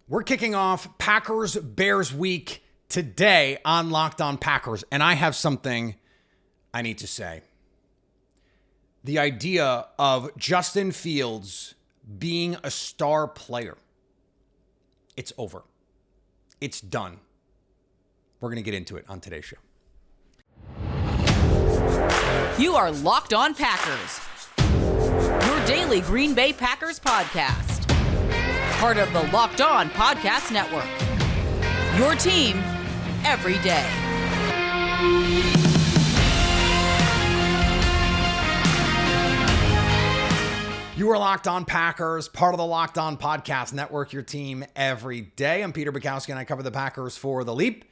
We're kicking off Packers Bears week today on Locked On Packers, and I have something I need to say. The idea of Justin Fields being a star player, it's over. It's done. We're going to get into it on today's show. You are Locked On Packers, your daily Green Bay Packers podcast. Part of the Locked On Podcast Network, your team every day. You are Locked On Packers, part of the Locked On Podcast Network, your team every day. I'm Peter Bukowski, and I cover the Packers for The Leap,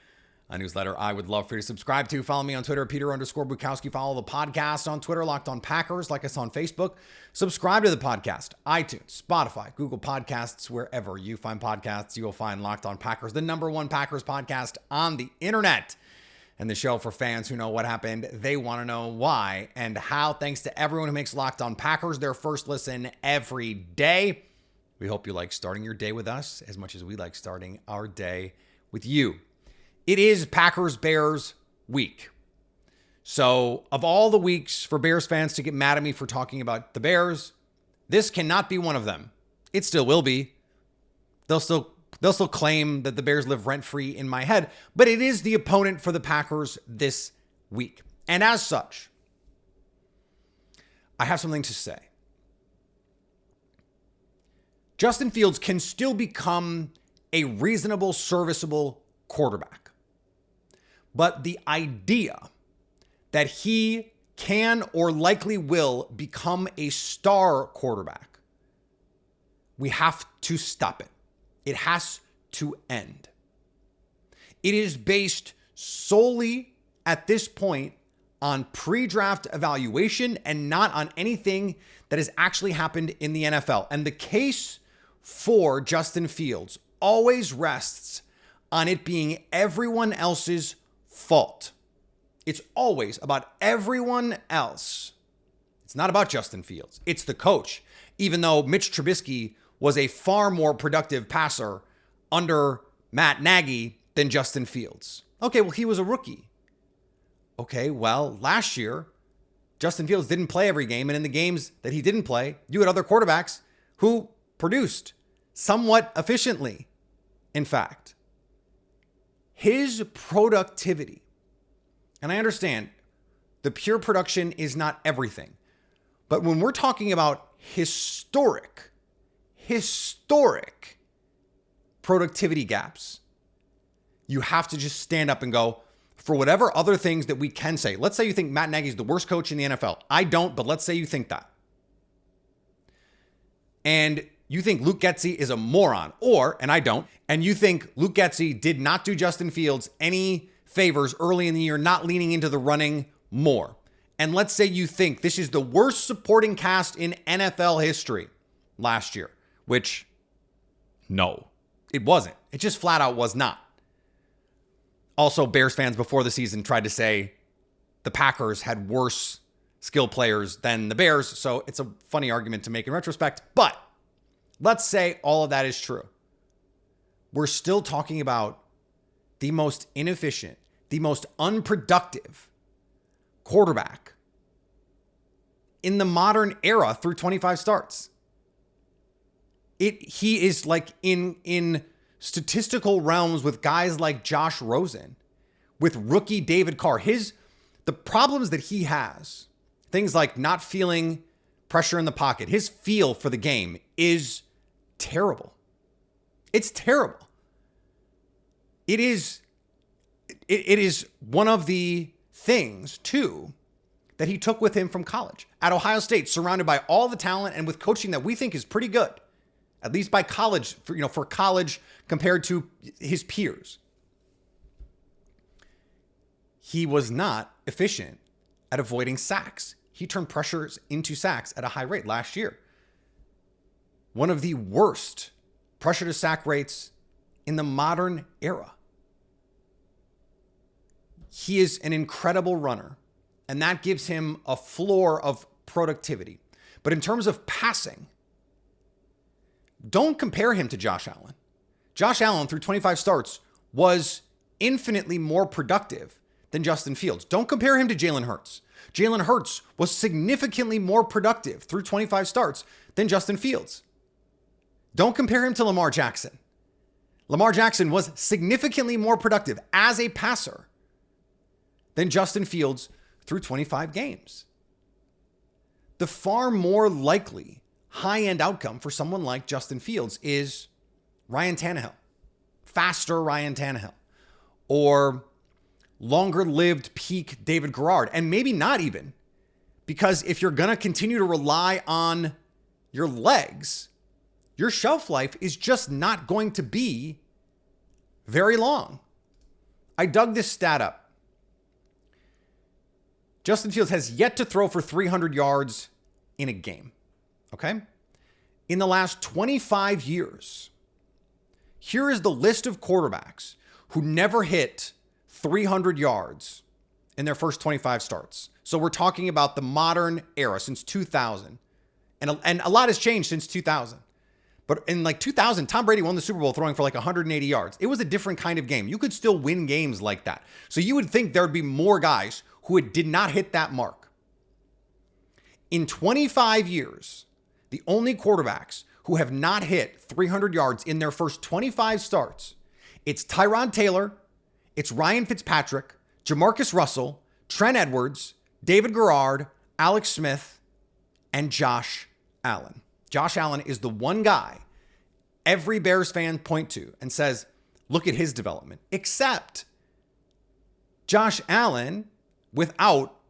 a newsletter I would love for you to subscribe to. Follow me on Twitter, Peter_Bukowski. Follow the podcast on Twitter, Locked On Packers. Like us on Facebook. Subscribe to the podcast, iTunes, Spotify, Google Podcasts, wherever you find podcasts, you will find Locked On Packers, the #1 Packers podcast on the internet. And the show for fans who know what happened. They want to know why and how. Thanks to everyone who makes Locked On Packers their first listen every day. We hope you like starting your day with us as much as we like starting our day with you. It is Packers Bears week. So of all the weeks for Bears fans to get mad at me for talking about the Bears, this cannot be one of them. It still will be. They'll still claim that the Bears live rent-free in my head, but it is the opponent for the Packers this week. And as such, I have something to say. Justin Fields can still become a reasonable, serviceable quarterback. But the idea that he can or likely will become a star quarterback, we have to stop it. It has to end. It is based solely at this point on pre-draft evaluation and not on anything that has actually happened in the NFL. And the case for Justin Fields always rests on it being everyone else's fault. It's always about everyone else. It's not about Justin Fields. It's the coach. Even though Mitch Trubisky was a far more productive passer under Matt Nagy than Justin Fields. Okay, well, he was a rookie. Okay, well, last year, Justin Fields didn't play every game. And in the games that he didn't play, you had other quarterbacks who produced somewhat efficiently, in fact. His productivity, and I understand the pure production is not everything, but when we're talking about historic productivity gaps, you have to just stand up and go, for whatever other things that we can say. Let's say you think Matt Nagy is the worst coach in the NFL. I don't, but let's say you think that. And you think Luke Getsy is a moron, and I don't, and you think Luke Getsy did not do Justin Fields any favors early in the year, not leaning into the running more. And let's say you think this is the worst supporting cast in NFL history last year, which, no, it wasn't. It just flat out was not. Also, Bears fans before the season tried to say the Packers had worse skill players than the Bears, so it's a funny argument to make in retrospect, but let's say all of that is true. We're still talking about the most inefficient, the most unproductive quarterback in the modern era through 25 starts. He is like in statistical realms with guys like Josh Rosen, with rookie David Carr. The problems that he has, things like not feeling pressure in the pocket, his feel for the game is terrible. It's terrible. It is one of the things, too, that he took with him from college. At Ohio State, surrounded by all the talent and with coaching that we think is pretty good, at least by college, for college compared to his peers. He was not efficient at avoiding sacks. He turned pressures into sacks at a high rate last year. One of the worst pressure to sack rates in the modern era. He is an incredible runner, and that gives him a floor of productivity. But in terms of passing, don't compare him to Josh Allen. Josh Allen, through 25 starts, was infinitely more productive than Justin Fields. Don't compare him to Jalen Hurts. Jalen Hurts was significantly more productive through 25 starts than Justin Fields. Don't compare him to Lamar Jackson. Lamar Jackson was significantly more productive as a passer than Justin Fields through 25 games. The far more likely high-end outcome for someone like Justin Fields is Ryan Tannehill, faster Ryan Tannehill, or longer-lived peak David Garrard, and maybe not even, because if you're going to continue to rely on your legs, your shelf life is just not going to be very long. I dug this stat up. Justin Fields has yet to throw for 300 yards in a game, okay? In the last 25 years, here is the list of quarterbacks who never hit 300 yards in their first 25 starts. So we're talking about the modern era since 2000. And a lot has changed since 2000. But in 2000, Tom Brady won the Super Bowl throwing for 180 yards. It was a different kind of game. You could still win games like that. So you would think there would be more guys who did not hit that mark. In 25 years, the only quarterbacks who have not hit 300 yards in their first 25 starts, it's Tyrod Taylor, it's Ryan Fitzpatrick, Jamarcus Russell, Trent Edwards, David Garrard, Alex Smith, and Josh Allen. Josh Allen is the one guy every Bears fan point to and says, look at his development. Except Josh Allen, without,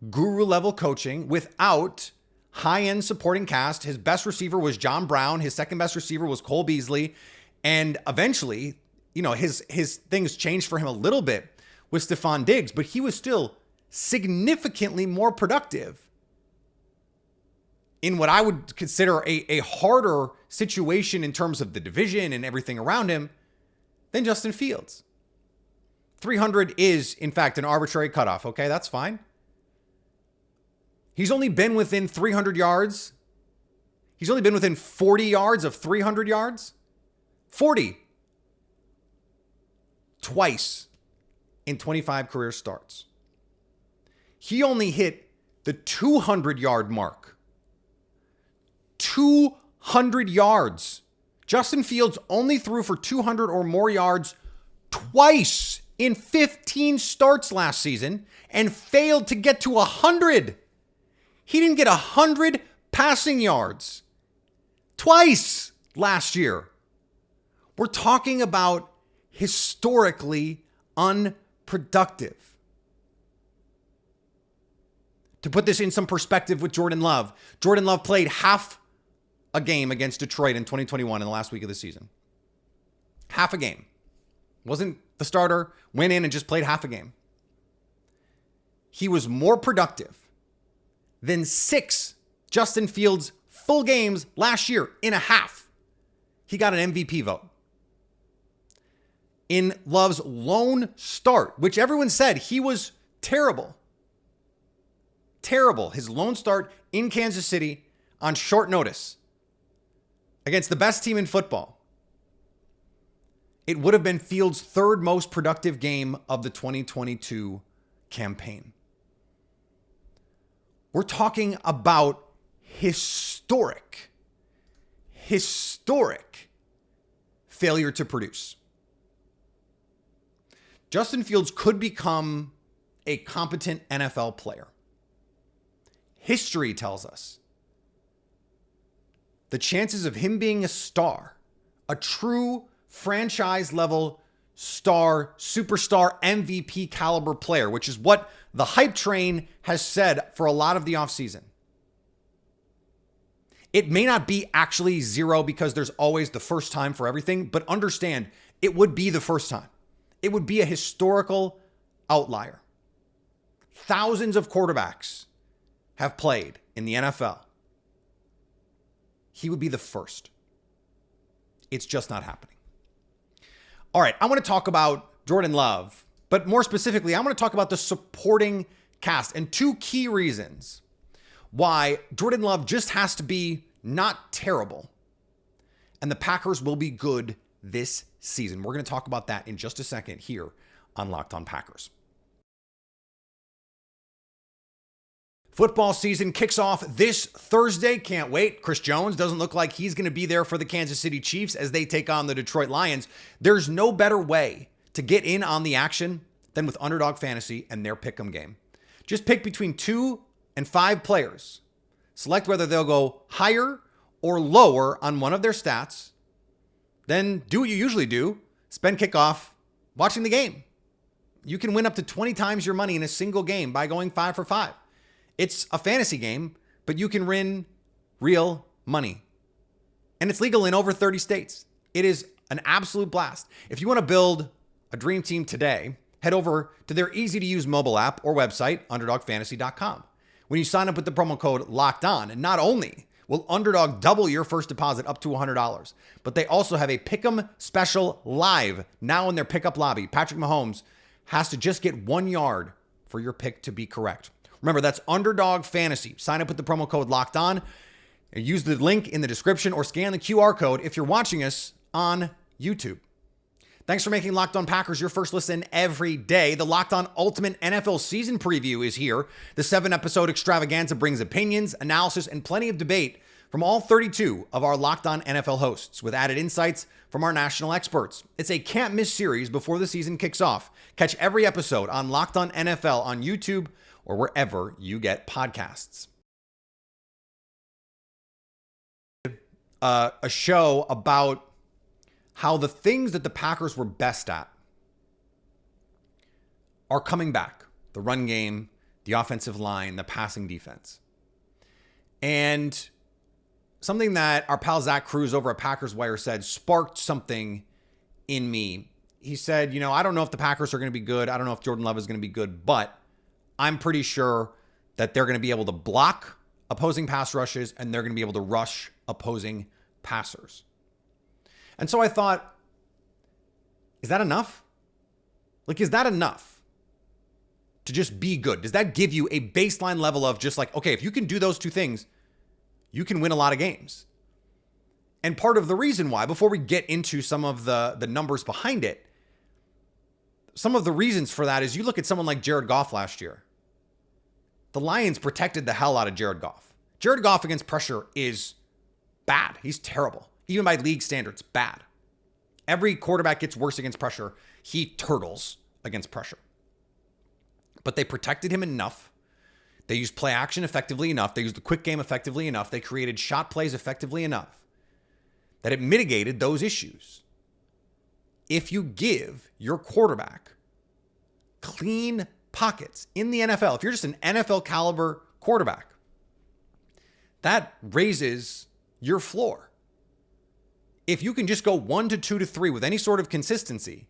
guru level coaching, without high-end supporting cast, his best receiver was John Brown. His second best receiver was Cole Beasley. And eventually, his things changed for him a little bit with Stephon Diggs, but he was still significantly more productive in what I would consider a harder situation in terms of the division and everything around him than Justin Fields. 300 is, in fact, an arbitrary cutoff. Okay, that's fine. He's only been within 300 yards. He's only been within 40 yards of 300 yards. 40. Twice in 25 career starts. He only hit the 200-yard mark. 200 yards. Justin Fields only threw for 200 or more yards twice in 15 starts last season and failed to get to 100. He didn't get 100 passing yards twice last year. We're talking about historically unproductive. To put this in some perspective with Jordan Love played half a game against Detroit in 2021 in the last week of the season. Half a game. Wasn't the starter, went in and just played half a game. He was more productive than 6 Justin Fields full games last year in a half. He got an MVP vote. In Love's lone start, which everyone said he was terrible. Terrible. His lone start in Kansas City on short notice against the best team in football. It would have been Fields' third most productive game of the 2022 campaign. We're talking about historic failure to produce. Justin Fields could become a competent NFL player. History tells us the chances of him being a star, a true franchise level star, superstar, MVP caliber player, which is what the hype train has said for a lot of the offseason. It may not be actually 0 because there's always the first time for everything, but understand it would be the first time. It would be a historical outlier. Thousands of quarterbacks have played in the NFL. He would be the first. It's just not happening. All right, I want to talk about Jordan Love, but more specifically, I want to talk about the supporting cast and 2 key reasons why Jordan Love just has to be not terrible and the Packers will be good this season. We're going to talk about that in just a second here on Locked On Packers. Football season kicks off this Thursday. Can't wait. Chris Jones doesn't look like he's going to be there for the Kansas City Chiefs as they take on the Detroit Lions. There's no better way to get in on the action than with Underdog Fantasy and their pick'em game. Just pick between 2 and 5 players. Select whether they'll go higher or lower on one of their stats. Then do what you usually do. Spend kickoff watching the game. You can win up to 20 times your money in a single game by going 5 for 5. It's a fantasy game, but you can win real money. And it's legal in over 30 states. It is an absolute blast. If you want to build a dream team today, head over to their easy-to-use mobile app or website, underdogfantasy.com. When you sign up with the promo code Locked On, and not only will Underdog double your first deposit up to $100, but they also have a Pick'em special live now in their pickup lobby. Patrick Mahomes has to just get 1 yard for your pick to be correct. Remember, that's Underdog Fantasy. Sign up with the promo code Locked On. Use the link in the description or scan the QR code if you're watching us on YouTube. Thanks for making Locked On Packers your first listen every day. The Locked On Ultimate NFL Season Preview is here. The 7-episode extravaganza brings opinions, analysis, and plenty of debate from all 32 of our Locked On NFL hosts with added insights from our national experts. It's a can't-miss series before the season kicks off. Catch every episode on Locked On NFL on YouTube or wherever you get podcasts. A show about how the things that the Packers were best at are coming back. The run game, the offensive line, the passing defense. And something that our pal Zach Cruz over at Packers Wire said sparked something in me. He said, I don't know if the Packers are going to be good. I don't know if Jordan Love is going to be good, but I'm pretty sure that they're going to be able to block opposing pass rushes and they're going to be able to rush opposing passers. And so I thought, is that enough? Is that enough to just be good? Does that give you a baseline level of just okay, if you can do those two things, you can win a lot of games? And part of the reason why, before we get into some of the numbers behind it, some of the reasons for that is you look at someone like Jared Goff last year. The Lions protected the hell out of Jared Goff. Jared Goff against pressure is bad. He's terrible. Even by league standards, bad. Every quarterback gets worse against pressure. He turtles against pressure. But they protected him enough. They used play action effectively enough. They used the quick game effectively enough. They created shot plays effectively enough that it mitigated those issues. If you give your quarterback clean pockets in the NFL, if you're just an NFL caliber quarterback, that raises your floor. If you can just go 1 to 2 to 3 with any sort of consistency,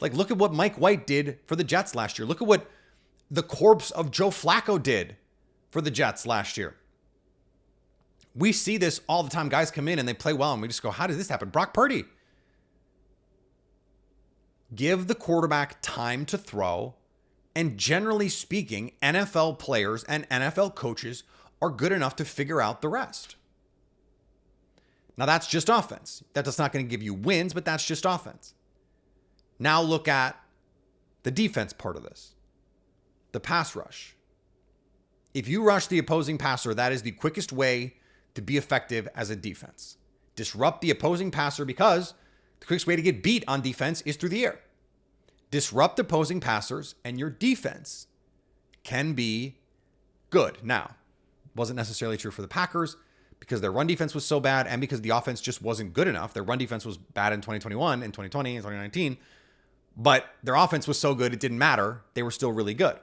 look at what Mike White did for the Jets last year. Look at what the corpse of Joe Flacco did for the Jets last year. We see this all the time. Guys come in and they play well and we just go, how does this happen? Brock Purdy. Give the quarterback time to throw. And generally speaking, NFL players and NFL coaches are good enough to figure out the rest. Now that's just offense. That's not going to give you wins, but that's just offense. Now look at the defense part of this. The pass rush. If you rush the opposing passer, that is the quickest way to be effective as a defense. Disrupt the opposing passer because the quickest way to get beat on defense is through the air. Disrupt opposing passers and your defense can be good. Now, wasn't necessarily true for the Packers because their run defense was so bad and because the offense just wasn't good enough. Their run defense was bad in 2021, in 2020, and 2019, but their offense was so good it didn't matter. They were still really good.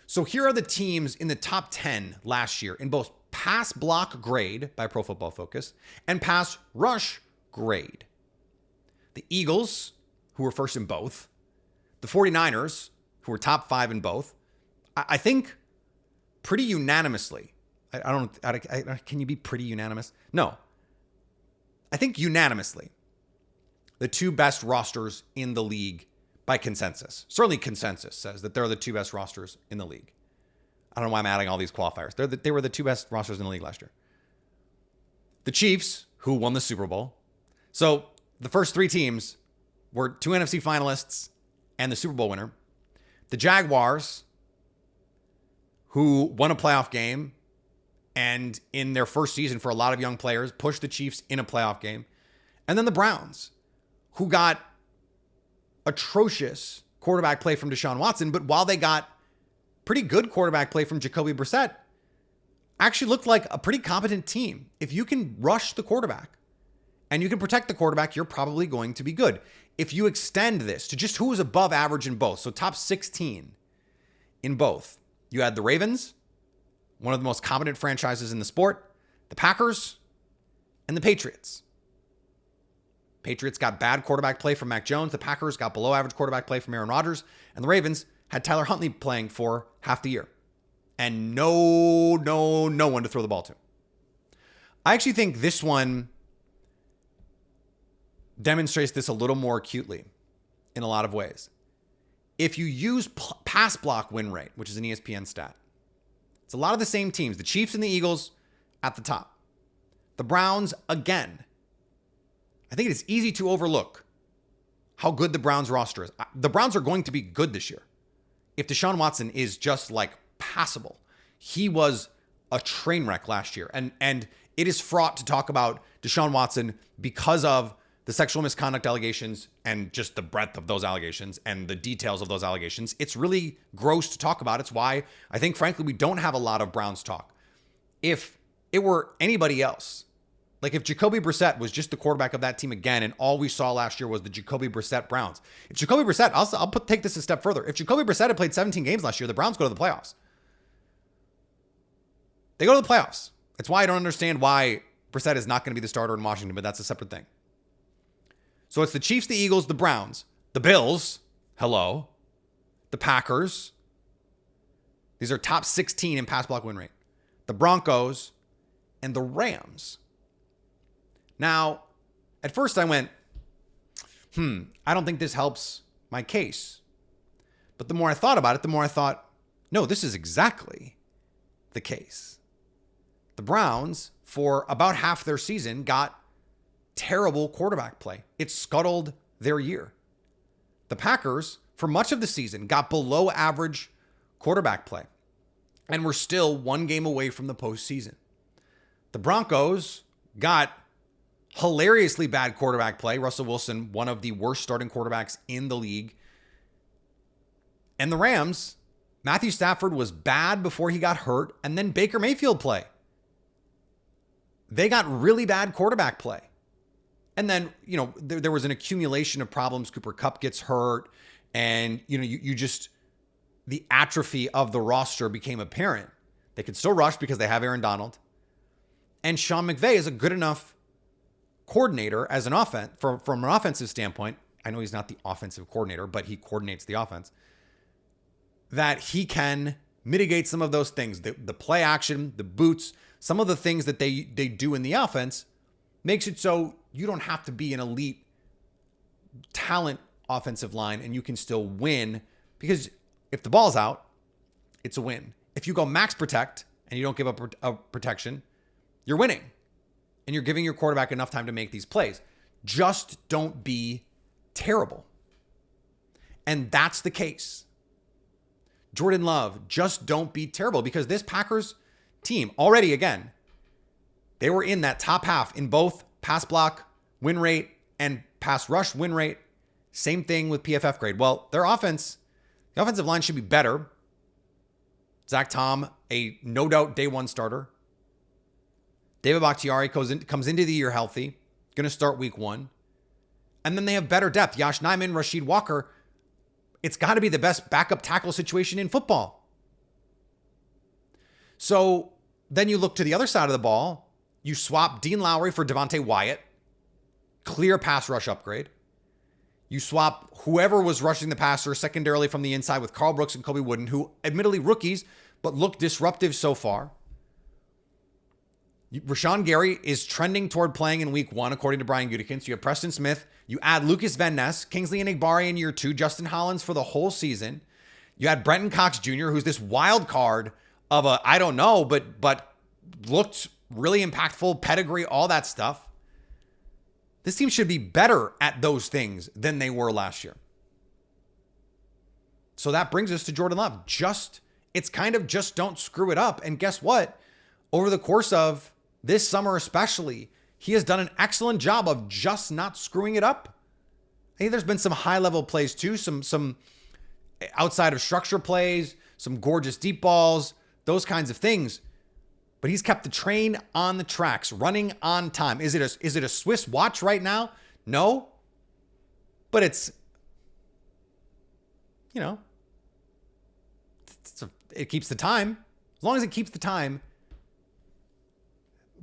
So here are the teams in the top 10 last year in both pass block grade by Pro Football Focus and pass rush grade. The Eagles, who were first in both. The 49ers, who were top 5 in both. I think pretty unanimously. Can you be pretty unanimous? No. I think unanimously, the two best rosters in the league by consensus. Certainly consensus says that they're the two best rosters in the league. I don't know why I'm adding all these qualifiers. They were the two best rosters in the league last year. The Chiefs, who won the Super Bowl. So the first three teams were two NFC finalists and the Super Bowl winner. The Jaguars, who won a playoff game and in their first season for a lot of young players, pushed the Chiefs in a playoff game. And then the Browns, who got atrocious quarterback play from Deshaun Watson, but while they got pretty good quarterback play from Jacoby Brissett, actually looked like a pretty competent team. If you can rush the quarterback and you can protect the quarterback, you're probably going to be good. If you extend this to just who was above average in both, so top 16 in both, you had the Ravens, one of the most competent franchises in the sport, the Packers, and the Patriots. Patriots got bad quarterback play from Mac Jones. The Packers got below average quarterback play from Aaron Rodgers. And the Ravens had Tyler Huntley playing for half the year. And no one to throw the ball to. I actually think this one demonstrates this a little more acutely in a lot of ways. If you use pass block win rate, which is an ESPN stat, it's a lot of the same teams. The Chiefs and the Eagles at the top. The Browns, again. I think it is easy to overlook how good the Browns roster is. The Browns are going to be good this year. If Deshaun Watson is just like passable. He was a train wreck last year. And it is fraught to talk about Deshaun Watson because of the sexual misconduct allegations and just the breadth of those allegations and the details of those allegations. It's really gross to talk about. It's why I think, frankly, we don't have a lot of Browns talk. If it were anybody else, like if Jacoby Brissett was just the quarterback of that team again, and all we saw last year was the Jacoby Brissett Browns. If Jacoby Brissett, take this a step further. If Jacoby Brissett had played 17 games last year, the Browns go to the playoffs. They go to the playoffs. That's why I don't understand why Brissett is not going to be the starter in Washington, but that's a separate thing. So it's the Chiefs, the Eagles, the Browns, the Bills, hello, the Packers. These are top 16 in pass block win rate. The Broncos and the Rams. Now, at first I went, I don't think this helps my case. But the more I thought about it, the more I thought, no, this is exactly the case. The Browns, for about half their season, got terrible quarterback play. It scuttled their year. The Packers, for much of the season, got below average quarterback play and were still one game away from the postseason. The Broncos got hilariously bad quarterback play. Russell Wilson, one of the worst starting quarterbacks in the league. And the Rams, Matthew Stafford was bad before he got hurt, and then Baker Mayfield play. They got really bad quarterback play. And then, there was an accumulation of problems. Cooper Kupp gets hurt, and, you just, the atrophy of the roster became apparent. They could still rush because they have Aaron Donald. And Sean McVay is a good enough coordinator as an offense, from an offensive standpoint. I know he's not the offensive coordinator, but he coordinates the offense. That he can mitigate some of those things. The play action, the boots, some of the things that they do in the offense makes it so you don't have to be an elite talent offensive line and you can still win, because if the ball's out, it's a win. If you go max protect and you don't give up a protection, you're winning. And you're giving your quarterback enough time to make these plays. Just don't be terrible. And that's the case. Jordan Love, just don't be terrible, because this Packers team already, again, they were in that top half in both pass block win rate and pass rush win rate. Same thing with PFF grade. Well, their offense, the offensive line should be better. Zach Tom, a no doubt day one starter. David Bakhtiari comes into the year healthy, going to start week 1. And then they have better depth. Yosh Nijman, Rasheed Walker. It's got to be the best backup tackle situation in football. So then you look to the other side of the ball. You swap Dean Lowry for Devontae Wyatt. Clear pass rush upgrade. You swap whoever was rushing the passer secondarily from the inside with Carl Brooks and Kobe Wooden, who admittedly rookies, but look disruptive so far. Rashawn Gary is trending toward playing in week 1, according to Brian Gutekunst. You have Preston Smith. You add Lucas Van Ness, Kingsley Enagbare in year 2, Justin Hollins for the whole season. You had Brenton Cox Jr., who's this wild card of I don't know, but looked really impactful, pedigree, all that stuff. This team should be better at those things than they were last year. So that brings us to Jordan Love. It's kind of just don't screw it up. And guess what? Over the course of this summer especially, he has done an excellent job of just not screwing it up. I think there's been some high-level plays too, some outside of structure plays, some gorgeous deep balls, those kinds of things. But he's kept the train on the tracks, running on time. Is it a Swiss watch right now? No. But it keeps the time. As long as it keeps the time,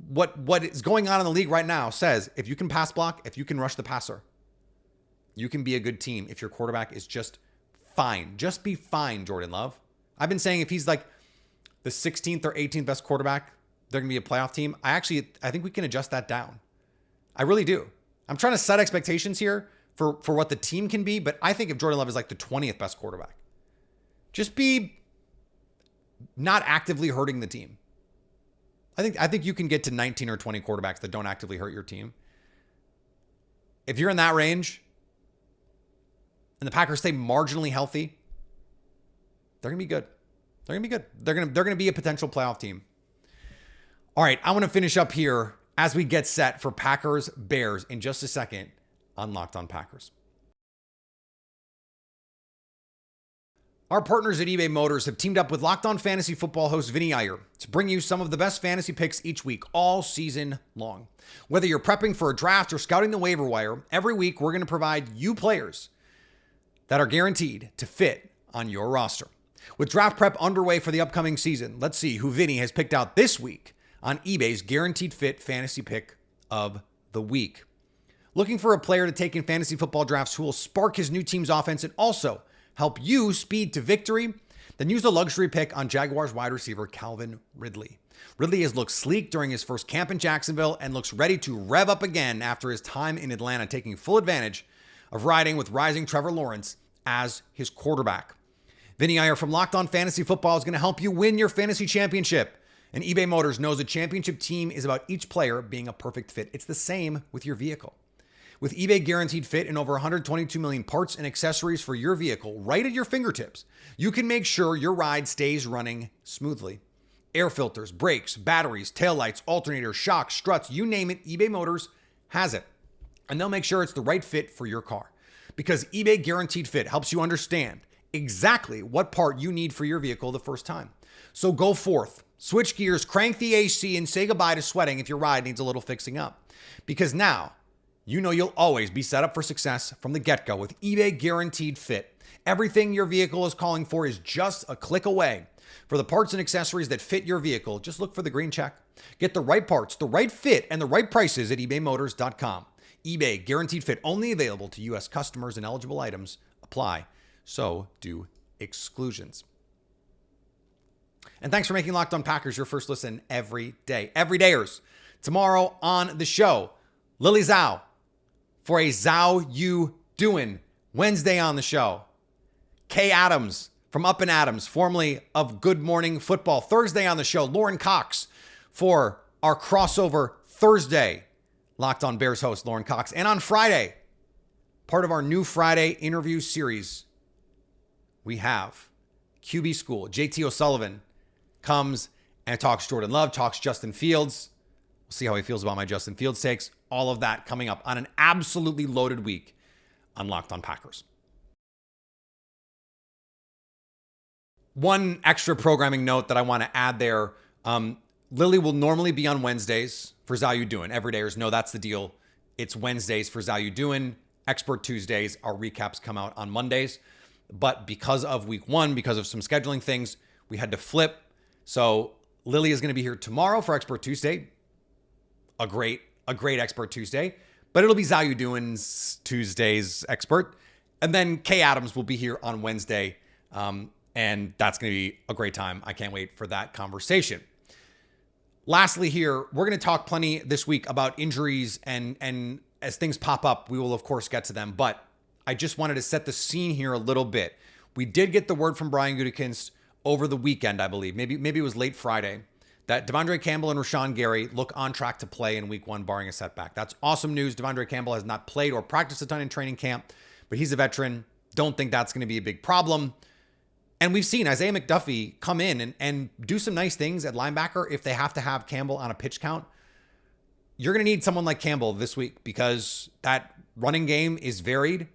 what is going on in the league right now says if you can pass block, if you can rush the passer, you can be a good team if your quarterback is just fine. Just be fine, Jordan Love. I've been saying if he's like the 16th or 18th best quarterback, they're going to be a playoff team. I think we can adjust that down. I really do. I'm trying to set expectations here for what the team can be, but I think if Jordan Love is like the 20th best quarterback, just be not actively hurting the team. I think you can get to 19 or 20 quarterbacks that don't actively hurt your team. If you're in that range and the Packers stay marginally healthy, they're going to be good. They're going to be good. They're going to be a potential playoff team. All right, I want to finish up here as we get set for Packers Bears in just a second on Locked On Packers. Our partners at eBay Motors have teamed up with Locked On Fantasy Football host Vinny Iyer to bring you some of the best fantasy picks each week, all season long. Whether you're prepping for a draft or scouting the waiver wire, every week we're going to provide you players that are guaranteed to fit on your roster. With draft prep underway for the upcoming season, let's see who Vinny has picked out this week on eBay's Guaranteed Fit Fantasy Pick of the Week. Looking for a player to take in fantasy football drafts who will spark his new team's offense and also help you speed to victory? Then use the luxury pick on Jaguars wide receiver Calvin Ridley. Ridley has looked sleek during his first camp in Jacksonville and looks ready to rev up again after his time in Atlanta, taking full advantage of riding with rising Trevor Lawrence as his quarterback. Vinny Iyer from Locked On Fantasy Football is going to help you win your fantasy championship. And eBay Motors knows a championship team is about each player being a perfect fit. It's the same with your vehicle. With eBay Guaranteed Fit and over 122 million parts and accessories for your vehicle right at your fingertips, you can make sure your ride stays running smoothly. Air filters, brakes, batteries, taillights, alternators, shocks, struts, you name it, eBay Motors has it. And they'll make sure it's the right fit for your car. Because eBay Guaranteed Fit helps you understand exactly what part you need for your vehicle the first time. So go forth, switch gears, crank the AC, and say goodbye to sweating if your ride needs a little fixing up. Because now, you know you'll always be set up for success from the get-go with eBay Guaranteed Fit. Everything your vehicle is calling for is just a click away. For the parts and accessories that fit your vehicle, just look for the green check. Get the right parts, the right fit, and the right prices at ebaymotors.com. eBay Guaranteed Fit, only available to U.S. customers, and eligible items apply. So do exclusions. And thanks for making Locked On Packers your first listen every day. Everydayers. Tomorrow on the show, Lily Zhao for a Zhao You Doing Wednesday on the show. Kay Adams from Up and Adams, formerly of Good Morning Football. Thursday on the show, Lauren Cox for our crossover Thursday. Locked On Bears host Lauren Cox. And on Friday, part of our new Friday interview series, we have QB School. JT O'Sullivan comes and talks Jordan Love, talks Justin Fields. We'll see how he feels about my Justin Fields takes. All of that coming up on an absolutely loaded week on Locked On Packers. One extra programming note that I want to add there. Lily will normally be on Wednesdays for Zhao You Doing. Everydayers know that's the deal. It's Wednesdays for Zhao You Doing. Expert Tuesdays. Our recaps come out on Mondays. But because of week one, because of some scheduling things, we had to flip. So Lily is going to be here tomorrow for Expert Tuesday. A great Expert Tuesday. But it'll be Zhao You Doing's Tuesday's Expert. And then Kay Adams will be here on Wednesday. And that's going to be a great time. I can't wait for that conversation. Lastly here, we're going to talk plenty this week about injuries. And as things pop up, we will, of course, get to them. But I just wanted to set the scene here a little bit. We did get the word from Brian Gutekunst over the weekend, I believe. Maybe it was late Friday, that Devondre Campbell and Rashawn Gary look on track to play in week 1, barring a setback. That's awesome news. Devondre Campbell has not played or practiced a ton in training camp, but he's a veteran. Don't think that's going to be a big problem. And we've seen Isaiah McDuffie come in and do some nice things at linebacker if they have to have Campbell on a pitch count. You're going to need someone like Campbell this week because that running game is varied.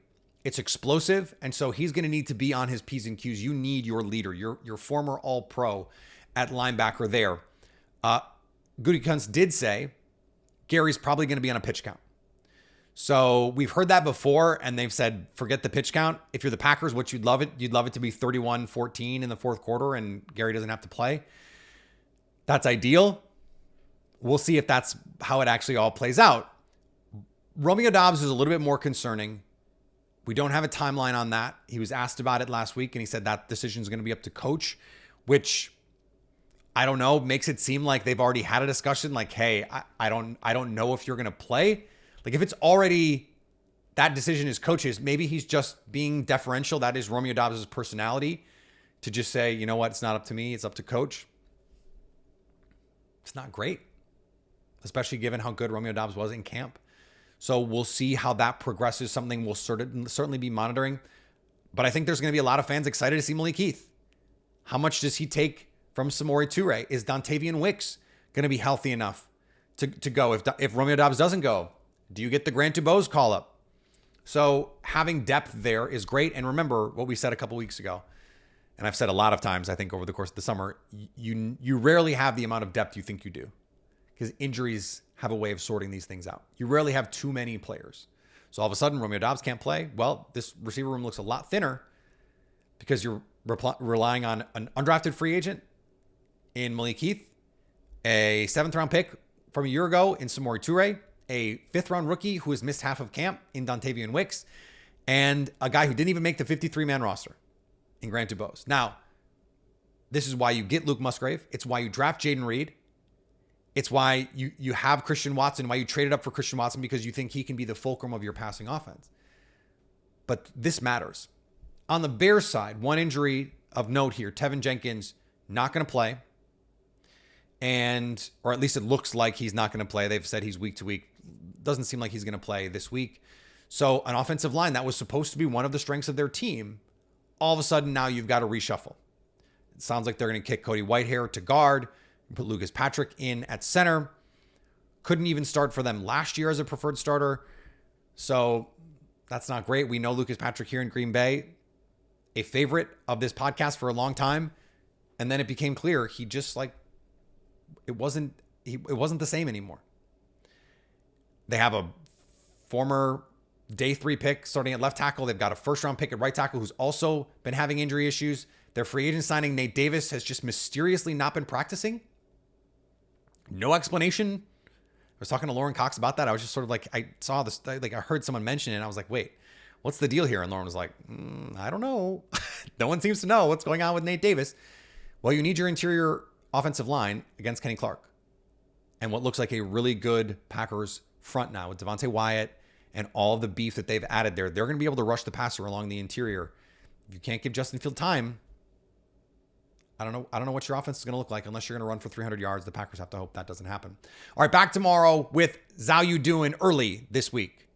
It's explosive. And so he's going to need to be on his P's and Q's. You need your leader, your former All-Pro at linebacker there. Gutekunst did say Gary's probably going to be on a pitch count. So we've heard that before, and they've said, forget the pitch count. If you're the Packers, you'd love it to be 31-14 in the fourth quarter and Gary doesn't have to play. That's ideal. We'll see if that's how it actually all plays out. Romeo Doubs is a little bit more concerning. We don't have a timeline on that. He was asked about it last week, and he said that decision is going to be up to coach, which I don't know, makes it seem like they've already had a discussion like, hey, I don't know if you're going to play. Like if it's already that decision is coach's, maybe he's just being deferential. That is Romeo Doubs' personality to just say, you know what, it's not up to me, it's up to coach. It's not great, especially given how good Romeo Doubs was in camp. So we'll see how that progresses. Something we'll certainly be monitoring. But I think there's going to be a lot of fans excited to see Malik Heath. How much does he take from Samori Toure? Is Dontavian Wicks going to be healthy enough to go? If Romeo Doubs doesn't go, do you get the Grant Dubose call up? So having depth there is great. And remember what we said a couple weeks ago, and I've said a lot of times, I think over the course of the summer, you rarely have the amount of depth you think you do because injuries have a way of sorting these things out. You rarely have too many players. So all of a sudden, Romeo Doubs can't play. Well, this receiver room looks a lot thinner because you're relying on an undrafted free agent in Malik Heath, a 7th-round pick from a year ago in Samori Toure, a 5th-round rookie who has missed half of camp in Dontavian Wicks, and a guy who didn't even make the 53-man roster in Grant Dubose. Now, this is why you get Luke Musgrave. It's why you draft Jaden Reed. It's why you have Christian Watson, why you traded up for Christian Watson, because you think he can be the fulcrum of your passing offense. But this matters. On the Bears side, one injury of note here, Tevin Jenkins not going to play. Or at least it looks like he's not going to play. They've said he's week to week. Doesn't seem like he's going to play this week. So an offensive line that was supposed to be one of the strengths of their team, all of a sudden now you've got to reshuffle. It sounds like they're going to kick Cody Whitehair to guard, put Lucas Patrick in at center. Couldn't even start for them last year as a preferred starter. So that's not great. We know Lucas Patrick here in Green Bay, a favorite of this podcast for a long time. And then it became clear he just it wasn't the same anymore. They have a former day 3 pick starting at left tackle. They've got a 1st-round pick at right tackle who's also been having injury issues. Their free agent signing, Nate Davis, has just mysteriously not been practicing. No explanation. I was talking to Lauren Cox about that. I was just sort of like, I saw this, I heard someone mention it, and I was like, wait, what's the deal here? And Lauren was like, I don't know. No one seems to know what's going on with Nate Davis. Well, you need your interior offensive line against Kenny Clark and what looks like a really good Packers front now with Devontae Wyatt and all of the beef that they've added there. They're going to be able to rush the passer along the interior. If you can't give Justin Field time, I don't know what your offense is going to look like unless you're going to run for 300 yards. The Packers have to hope that doesn't happen. All right, back tomorrow with Zhao Yudun early this week.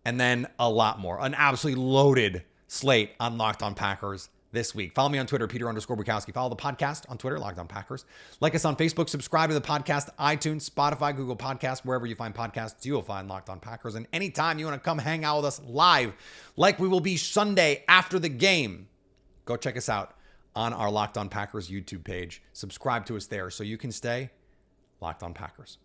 And then a lot more. An absolutely loaded slate on Locked On Packers this week. Follow me on Twitter, Peter_Bukowski. Follow the podcast on Twitter, Locked On Packers. Like us on Facebook. Subscribe to the podcast, iTunes, Spotify, Google Podcasts, wherever you find podcasts, you will find Locked On Packers. And anytime you want to come hang out with us live, like we will be Sunday after the game, go check us out on our Locked On Packers YouTube page. Subscribe to us there so you can stay Locked On Packers.